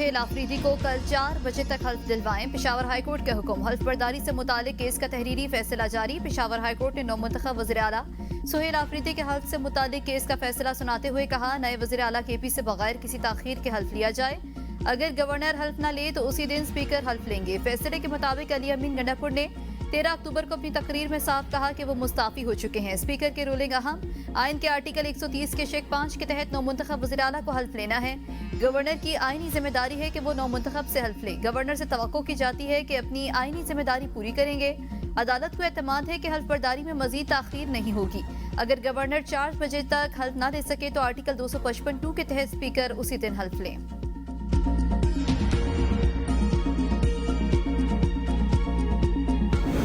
सुहेल आफरीदी को कल 4 बजे तक हल्फ दिलवाएं। पेशावर हाईकोर्ट के हुक्म। हल्फ बर्दारी से मुतालिक केस का तहरीरी फैसला जारी। पेशावर हाईकोर्ट ने नौमुंतखब वज़ीर आला सुहेल आफरीदी के हल्फ से मुतालिक केस का फैसला सुनाते हुए कहा, नए वज़ीर आला केपी से बगैर किसी ताखीर के हल्फ लिया जाए। अगर गवर्नर हल्फ न ले तो उसी दिन स्पीकर हल्फ लेंगे। फैसले के मुताबिक अली अमीन गंडापुर ने 13 अक्टूबर को अपनी तकरीर में साफ कहा कि वो मुस्ताफी हो चुके हैं। स्पीकर की रूलिंग अहम। आइन के आर्टिकल 130 के शेक 5 के तहत नौमुंतखब वज़ीर आला को हल्फ लेना है। गवर्नर की आईनी जिम्मेदारी है कि वो नौमुंतखब से हल्फ ले। गवर्नर से तवक्को की जाती है कि अपनी आईनी जिम्मेदारी पूरी करेंगे। अदालत को एतमाद है कि हल्फ बर्दारी में मजीद ताखीर नहीं होगी। अगर गवर्नर 4 बजे तक हल्फ न दे सके तो आर्टिकल 255(2) के तहत स्पीकर उसी दिन हल्फ लें।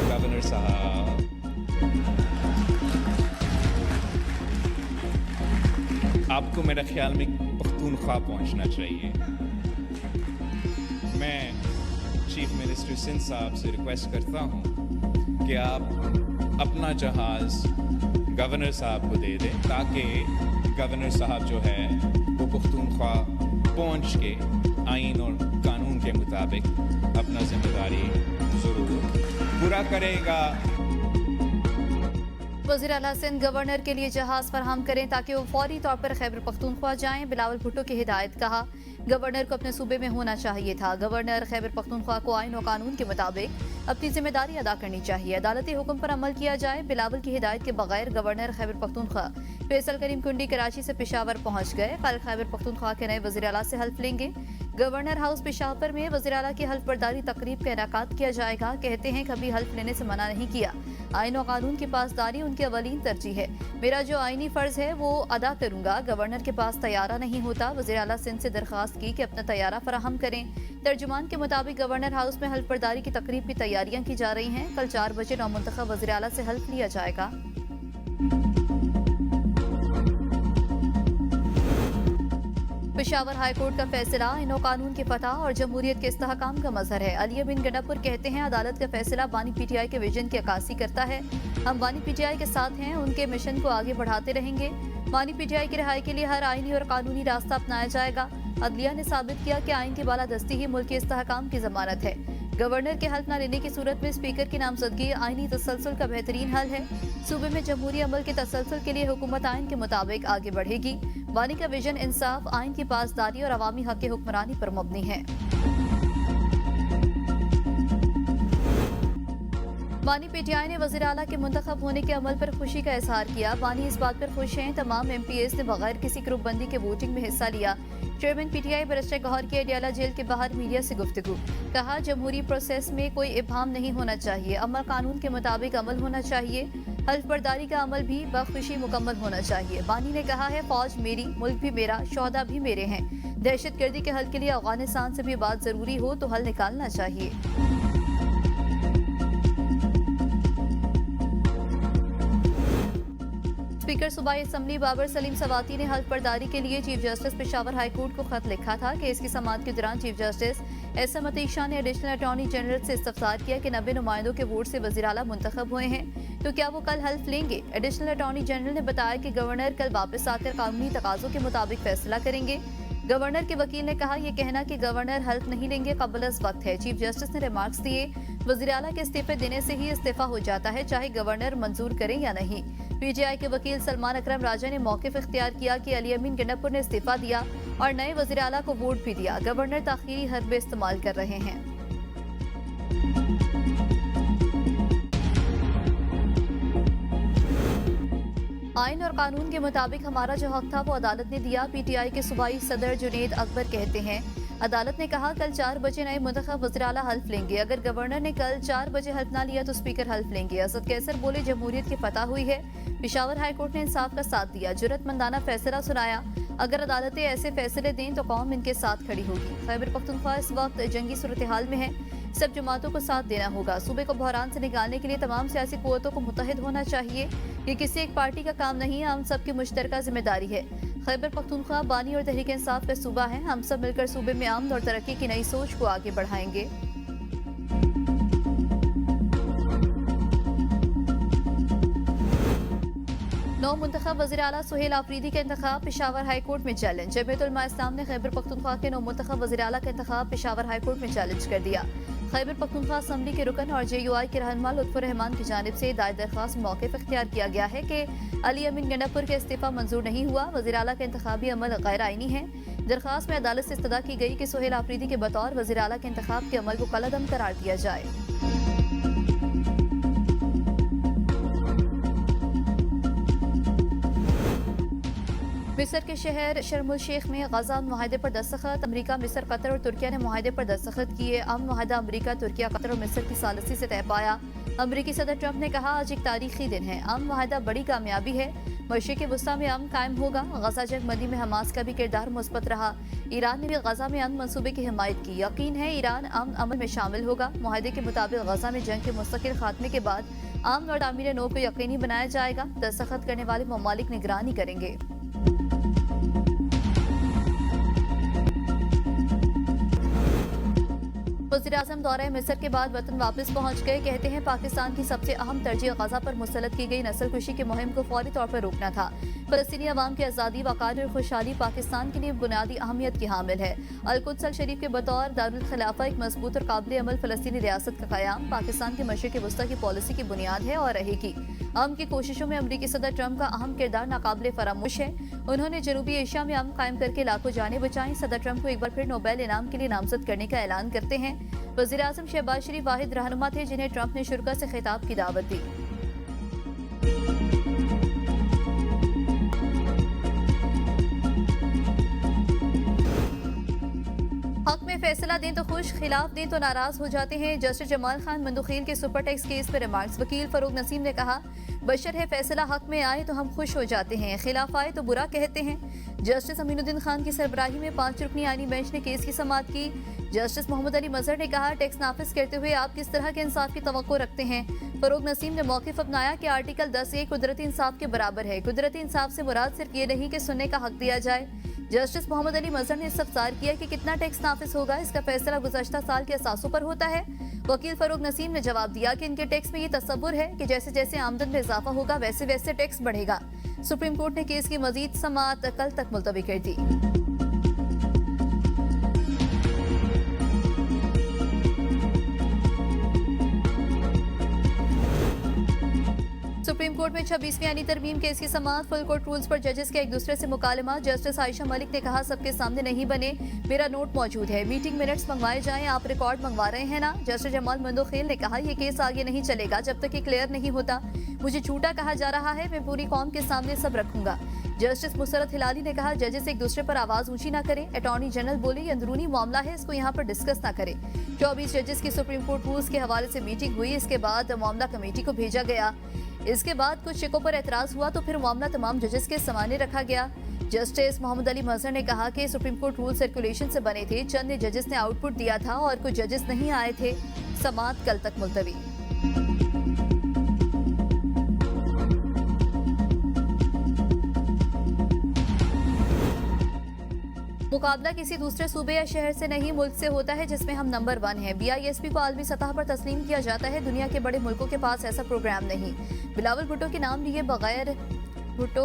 गवर्नर साहब, आपको मेरे ख्याल में पख्तूनख्वा पहुंचना चाहिए। मैं चीफ मिनिस्टर सिंध साहब से रिक्वेस्ट करता हूं कि आप अपना जहाज गवर्नर साहब को दे दें ताकि गवर्नर साहब जो है वो पख्तूनख्वा पहुंच के आइन और कानून के मुताबिक अपना जिम्मेदारी जरूर पूरा करेगा। वज़ीर आला सिंध गवर्नर के लिए जहाज फराहम करें ताकि वो फौरी तौर पर खैबर पख्तूनख्वा जाएं। बिलावल भुट्टो की हिदायत। कहा, गवर्नर को अपने सूबे में होना चाहिए था। गवर्नर खैबर पख्तूनख्वा को आइन और कानून के मुताबिक अपनी जिम्मेदारी अदा करनी चाहिए। अदालती हुक्म पर अमल किया जाए। बिलावल की हिदायत के बगैर गवर्नर खैबर पख्तूनख्वा फैसल करीम कुंडी कराची से पेशावर पहुंच गए। कल खैबर पख्तूनख्वा के नए वज़ीर आला से हल्फ लेंगे। गवर्नर हाउस पेशावर में वज़ीर आला की हल्फ बर्दारी तकरीब का इनेकाद किया जाएगा। कहते हैं कभी हल्फ लेने से मना नहीं किया। आइन और कानून की पासदारी उनकी अवलीन तरजीह है। मेरा जो आइनी फर्ज है वो अदा करूंगा। गवर्नर के पास तैयारा नहीं होता। वज़ीर आला सिंध से दरख्वास्त की कि अपना तैयारा फराहम करें। तर्जुमान के मुताबिक गवर्नर हाउस में हल्फ बर्दारी की तकरीब की तैयारियां की जा रही हैं। कल 4 बजे नौमुंतखब वज़ीर आला से हल्फ लिया जाएगा। पेशावर हाईकोर्ट का फैसला इन कानून की फतह और जमहूरियत के इस्तेहकाम का मजहर है। अली अमीन गंडापुर कहते हैं, अदालत का फैसला बानी पीटीआई के विजन की अक्कासी करता है। हम बानी पीटीआई के साथ हैं, उनके मिशन को आगे बढ़ाते रहेंगे। बानी पीटीआई की रिहाई के लिए हर आईनी और कानूनी रास्ता अपनाया जाएगा। अदलिया ने साबित किया कि आइन की बालादस्ती ही मुल्क के इस्तेहकाम की जमानत है। गवर्नर के हल्फ न लेने की सूरत में स्पीकर की नामजदगी आईनी तसलसल का बेहतरीन हल है। सूबे में जमहूरी अमल के तसलसल के लिए हुकूमत आइन के मुताबिक आगे बढ़ेगी। बानी का विजन इंसाफ, आइन की पासदारी और अवामी हक हुक्मरानी पर मबनी है। बानी पीटीआई ने वज़ीर आला के मुंतखब होने के अमल पर खुशी का इजहार किया। बानी इस बात पर खुश हैं तमाम MPAs ने बगैर किसी ग्रुपबंदी के वोटिंग में हिस्सा लिया। चेयरमैन पीटीआई बैरिस्टर गौहर की अडियाला जेल के बाहर मीडिया से गुफ्तगू। कहा, जमहूरी प्रोसेस में कोई इब्हाम नहीं होना चाहिए। अमल कानून के मुताबिक अमल होना चाहिए। हल्फ बर्दारी का अमल भी बखुशी मुकम्मल होना चाहिए। बानी ने कहा है, फौज मेरी, मुल्क भी मेरा, शोहदा भी मेरे हैं। दहशतगर्दी के हल के लिए अफगानिस्तान से भी बात जरूरी हो तो हल निकालना चाहिए। स्पीकर सूबाई असम्बली बाबर सलीम सवाती ने हल्फ बर्दारी के लिए चीफ जस्टिस पेशावर हाईकोर्ट को खत लिखा था। केस की समाअत के दौरान चीफ जस्टिस SM अतीशा ने एडिशनल अटॉर्नी जनरल से इस्तफसार किया कि 90 नुमाइंदों के वोट से वज़ीर आला मुंतखब हुए हैं तो क्या वो कल हल्फ लेंगे। एडिशनल अटॉर्नी जनरल ने बताया कि गवर्नर कल वापस आकर कानूनी तकाजों के मुताबिक फैसला करेंगे। गवर्नर के वकील ने कहा, यह कहना कि गवर्नर हल्फ नहीं लेंगे कबल अज़ वक्त है। चीफ जस्टिस ने रिमार्क्स दिए, वज़ीर आला के इस्तीफे देने से ही इस्तीफा हो जाता है, चाहे गवर्नर मंजूर करें या नहीं। पीटीआई के वकील सलमान अकरम राजा ने मौक़िफ़ इख्तियार किया कि अली अमीन गंडापुर ने इस्तीफा दिया और नए वज़ीर आला को वोट भी दिया। गवर्नर ताख़ीरी हरबे इस्तेमाल कर रहे हैं। आइन और कानून के मुताबिक हमारा जो हक था वो अदालत ने दिया। पीटीआई के सूबाई सदर जुनेद अकबर कहते हैं, अदालत ने कहा कल 4 बजे नए मुंतखब वज़ीर आला हल्फ लेंगे। अगर गवर्नर ने कल 4 बजे हल्फ ना लिया तो स्पीकर हल्फ लेंगे। असद कैसर बोले, जमहूरियत की फतह हुई है। पेशावर हाईकोर्ट ने इंसाफ का साथ दिया, जुर्रतमंदाना फैसला सुनाया। अगर अदालतें ऐसे फैसले दें तो कौम इनके साथ खड़ी होगी। खैबर पख्तूनख्वा इस वक्त जंगी सूरत हाल में है। सब जमातों को साथ देना होगा। सूबे को बहरान से निकालने के लिए तमाम सियासी कुव्वतों को मुत्तहिद होना चाहिए। ये किसी एक पार्टी का काम नहीं, हम सब की मुश्तरका जिम्मेदारी है। खैबर पख्तूनख्वा बानी और तहरीक इंसाफ का सूबा है। हम सब मिलकर सूबे में अमन और तरक्की की नई सोच को आगे बढ़ाएंगे। नौ नौमुंतखब वज़ीर आला सुहेल आफरीदी का इंतखाब पेशावर हाई कोर्ट में चैलेंज। जमीयत उलमा इस्लाम ने खैबर पख्तूनख्वा के नौमुंतखब वज़ीर आला का इंतखाब पेशावर हाई कोर्ट में चैलेंज कर दिया। खैबर पख्तूनख्वा असम्बली के रुकन और JUI के रहनुमा लुत्फुर रहमान की जानिब से दायर दरख्वास्त में मौक़िफ़ इख्तियार किया गया है कि अली अमीन गंडापुर के इस्तीफ़ा मंजूर नहीं हुआ। वज़ीर आला का इंतखाबी अमल गैर आईनी है। दरख्वास्त में अदालत से इस्तदा की गई कि सुहेल आफरीदी के बतौर वज़ीर आला के इंतखाब के अमल को कलअदम करार दिया जाए। मिस्र के शहर शर्म शेख में गजा मुआहदे पर दस्तखत। अमरीका, मिस्र, कतर और तुर्किया ने मुआहदे पर दस्तखत किए। अमन मुआहदा अमरीका, तुर्किया, कतर और मिस्र की सालसी से तय पाया। अमरीकी सदर ट्रंप ने कहा आज एक तारीखी दिन है। अमन मुआहदा बड़ी कामयाबी है। मशरिक़ वस्ता में अमन कायम होगा। गजा जंग बंदी में हमास का भी किरदार मुस्बत रहा। ईरान ने भी गजा में अमन मंसूबे की हिमायत की। यकीन है ईरान अमन अमल में शामिल होगा। मुआहदे के मुताबिक गजा में जंग के मुस्तकिल खात्मे के बाद अमन और तामीर नौ को यकीनी बनाया जाएगा। दस्तखत करने वाले ममालिक निगरानी करेंगे। वज़ीर-ए-आज़म दौरे मिस्र के बाद वतन वापस पहुंच गए। कहते हैं पाकिस्तान की सबसे अहम तरजीह गजा पर मुसल्लत की गई नस्लकुशी की मुहिम को फौरी तौर पर रोकना था। फ़लस्तीनी अवाम की आज़ादी, वक़ार और खुशहाली पाकिस्तान के लिए बुनियादी अहमियत की हामिल है। अल-कुद्स अल शरीफ के बतौर दारुल खिलाफा एक मजबूत और काबिल अमल फ़लस्तीनी रियासत का क़याम पाकिस्तान के मशरिक़ वस्ता की पॉलिसी की बुनियाद है और रहेगी। अमन की कोशिशों में अमरीकी सदर ट्रंप का अहम किरदार नाकाबिले फरामोश है। उन्होंने जनूबी एशिया में अमन कायम करके लाखों जानें बचाई। सदर ट्रंप को एक बार फिर नोबेल इनाम के लिए नामजद करने का ऐलान करते हैं। वज़ीर आज़म शहबाज शरीफ वाहिद रहनुमा थे जिन्हें ट्रंप ने शुरा से खिताब की दावत दी। हक में फैसला दें तो खुश, खिलाफ दें तो नाराज हो जाते हैं। जस्टिस जमाल खान मंदुखील के सुपर टैक्स केस पर रिमार्क्स। वकील फरूक नसीम ने कहा बशर है फैसला हक में आए तो हम खुश हो जाते हैं, खिलाफ आए तो बुरा कहते हैं। जस्टिस अमीनुद्दीन खान की सरबराही में 5 रुकनी आईनी बेंच ने केस की समाअत की। जस्टिस मोहम्मद अली मजहर ने कहा टैक्स नाफिज करते हुए आप किस तरह के इंसाफ की तवक्को रखते हैं। फरूक नसीम ने मौक़िफ़ अपनाया कि आर्टिकल 10A कुदरती इंसाफ के बराबर है। कुदरती इंसाफ से मुराद सिर्फ ये नहीं कि सुनने का हक दिया जाए। जस्टिस मोहम्मद अली मजहर ने इस्तफसार किया कि कितना टैक्स नाफिज होगा इसका फैसला गुज़श्ता साल के असासों पर होता है। वकील फरूक नसीम ने जवाब दिया कि इनके टैक्स में ये तसव्वुर है कि जैसे जैसे आमदन में इजाफा होगा वैसे वैसे टैक्स बढ़ेगा। सुप्रीम कोर्ट ने केस की मजीद समाअत कल तक मुलतवी कर दी। सुप्रीम कोर्ट में 26वीं आईनी तरमीम केस की समाअत। फुल कोर्ट रूल्स पर जजेस के एक दूसरे से मुकालमा। जस्टिस आयशा मलिक ने कहा सबके सामने नहीं बने, मेरा नोट मौजूद है, मीटिंग मिनट्स मंगवाए जाएं, आप रिकॉर्ड मंगवा रहे हैं ना। जस्टिस जमाल मंदुखील ने कहा यह केस आगे नहीं चलेगा जब तक ये क्लियर नहीं होता। मुझे झूठा कहा जा रहा है, मैं पूरी कौम के सामने सब रखूंगा। जस्टिस मुसरत हिलाली ने कहा जजेस एक दूसरे पर आवाज ऊंची ना करें। अटॉर्नी जनरल बोले ये अंदरूनी मामला है, इसको यहाँ पर डिस्कस ना करें। 24 जजेस की सुप्रीम कोर्ट रूल्स के हवाले से मीटिंग हुई। इसके बाद मामला कमेटी को भेजा गया। इसके बाद कुछ शिकों पर एतराज हुआ तो फिर मामला तमाम जजेस के सामने रखा गया। जस्टिस मोहम्मद अली मजहर ने कहा कि सुप्रीम कोर्ट रूल सर्कुलेशन से बने थे, चंद जजेस ने आउटपुट दिया था और कुछ जजेस नहीं आए थे। समाअत कल तक मुलतवी। मुकाबला किसी दूसरे सूबे या शहर से नहीं मुल्क से होता है जिसमें हम नंबर 1 हैं। BISP को आलमी सतह पर तस्लीम किया जाता है। दुनिया के बड़े मुल्कों के पास ऐसा प्रोग्राम नहीं। बिलावल भुट्टो के नाम लिए बगैर भुट्टो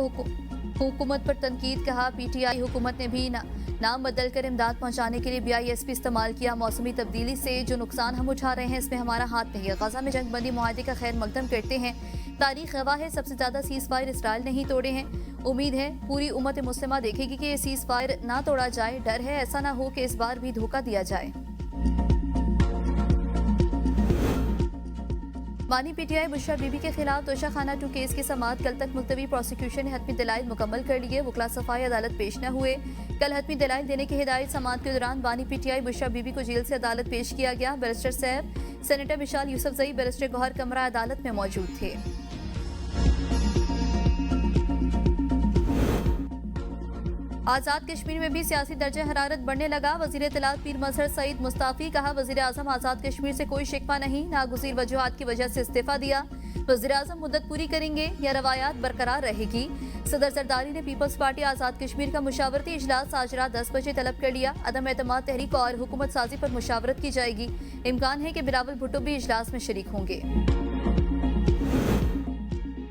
हुकूमत पर तनकीद। कहा PTI हुकूमत ने भी नाम बदल कर इमदाद पहुंचाने के लिए BISP इस्तेमाल किया। मौसमी तब्दीली से जो नुकसान हम उठा रहे हैं इसमें हमारा हाथ नहीं है। गजा में जंग बंदी मुआहदे का खैर मकदम करते हैं। तारीख गवाह है सबसे ज्यादा सीज फायर इसराइल ने ही तोड़े हैं। उम्मीद है पूरी उम्मत मुस्लिमा देखेगी कि ये सीज फायर ना तोड़ा जाए। डर है ऐसा ना हो कि इस बार भी धोखा दिया जाए। बानी PTI बुशरा बीबी के खिलाफ तोशाखाना 2 केस की समाअत कल तक मुलतवी। प्रोसिक्यूशन ने हतमी दलाइल मुकम्मल कर लिए। वकला सफाई अदालत पेश न हुए। कल हतमी दलाइल देने की हिदायत। समाअत के दौरान बानी PTI बुशरा बीबी को जेल से अदालत पेश किया गया। Barrister Saif, senator Mishal Yousafzai, barrister Gohar कमरा अदालत में मौजूद थे। आज़ाद कश्मीर में भी सियासी दर्जा हरारत बढ़ने लगा। वज़ीर इत्तलात पीर मजहर सईद मुस्ताफी। कहा वज़ीर आज़म आज़ाद कश्मीर से कोई शिकवा नहीं, नागुज़ीर वजूहात की वजह से इस्तीफा दिया। वज़ीर आज़म मुद्दत पूरी करेंगे या रवायात बरकरार रहेगी। सदर जरदारी ने पीपल्स पार्टी आज़ाद कश्मीर का मुशावरती इजलास आज रात 10 बजे तलब कर लिया। अदम एतमाद तहरीक और हुकूमत साजी पर मुशावरत की जाएगी। इम्कान है कि बिलावल भुट्टो भी इजलास में शरीक होंगे।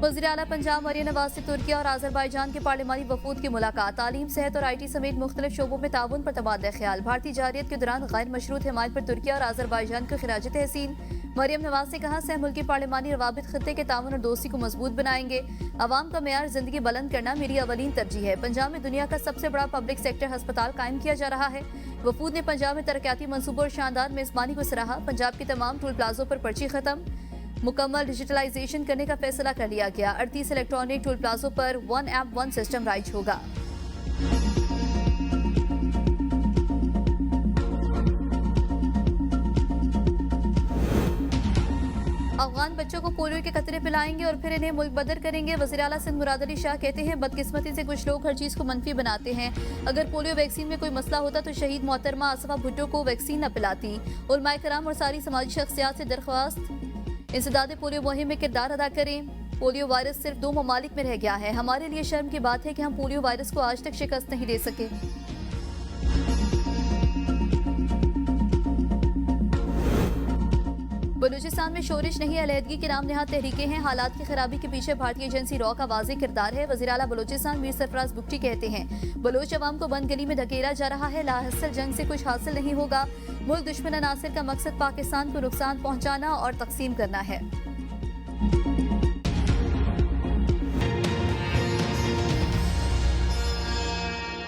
वज़ीर आला पंजाब मरियम नवाज से तुर्किया और आज़रबाईजान के पार्लिमानी वफूद की मुलाकात। तालीम, सेहत और IT समेत मुख्तलिफ शोबों में ताउन पर तबादला ख्याल। भारतीय जारियत के दौरान गैर मशरूत हिमायत पर तुर्किया और आज़रबाईजान को खिराज तहसीन। मरियम नवाज ने कहा, सह मुल्की पार्लिमानी रवाबित खत्ते के ताउन और दोस्ती को मजबूत बनाएंगे। अवाम का मेयार जिंदगी बुलंद करना मेरी अवलीन तरजीह है। पंजाब में दुनिया का सबसे बड़ा पब्लिक सेक्टर अस्पताल कायम किया जा रहा है। वफूद ने पंजाब में तरक्याती मंसूबों और शानदार मेजबानी को सराहा। पंजाब के तमाम टूल प्लाजों पर पर्ची खत्म। मुकम्मल डिजिटलाइजेशन करने का फैसला कर लिया गया। 38 इलेक्ट्रॉनिक टोल प्लाजों पर 1 ऐप 1 सिस्टम राइज होगा। अफगान बच्चों को पोलियो के कतरे पिलाएंगे और फिर इन्हें मुल्क बदर करेंगे। वज़ीर आला सिंध मुराद अली शाह कहते हैं, बदकिस्मती से कुछ लोग हर चीज को मनफी बनाते हैं। अगर पोलियो वैक्सीन में कोई मसला होता तो शहीद मोहतरमा आसफा भुट्टो को वैक्सीन न पिलाती। उलमाए कराम और सारी समाजी शख्सियात से दरख्वास्त, इंसदादे पोलियो मुहिम में किरदार अदा करें। पोलियो वायरस सिर्फ 2 ममालिक में रह गया है। हमारे लिए शर्म की बात है कि हम पोलियो वायरस को आज तक शिकस्त नहीं दे सके। बलूचिस्तान में शोरिश नहीं, अलहदगी के नाम नेहाद तहरीकें हैं। हालात की खराबी के पीछे भारतीय एजेंसी रॉ का वाज़ेह किरदार है। वज़ीर आला बलूचिस्तान मीर सरफराज बुगटी कहते हैं, बलोच अवाम को बंद गली में धकेला जा रहा है। लाहसल जंग से कुछ हासिल नहीं होगा। मुल्क दुश्मन अनासिर का मकसद पाकिस्तान को नुकसान पहुंचाना और तकसीम करना है।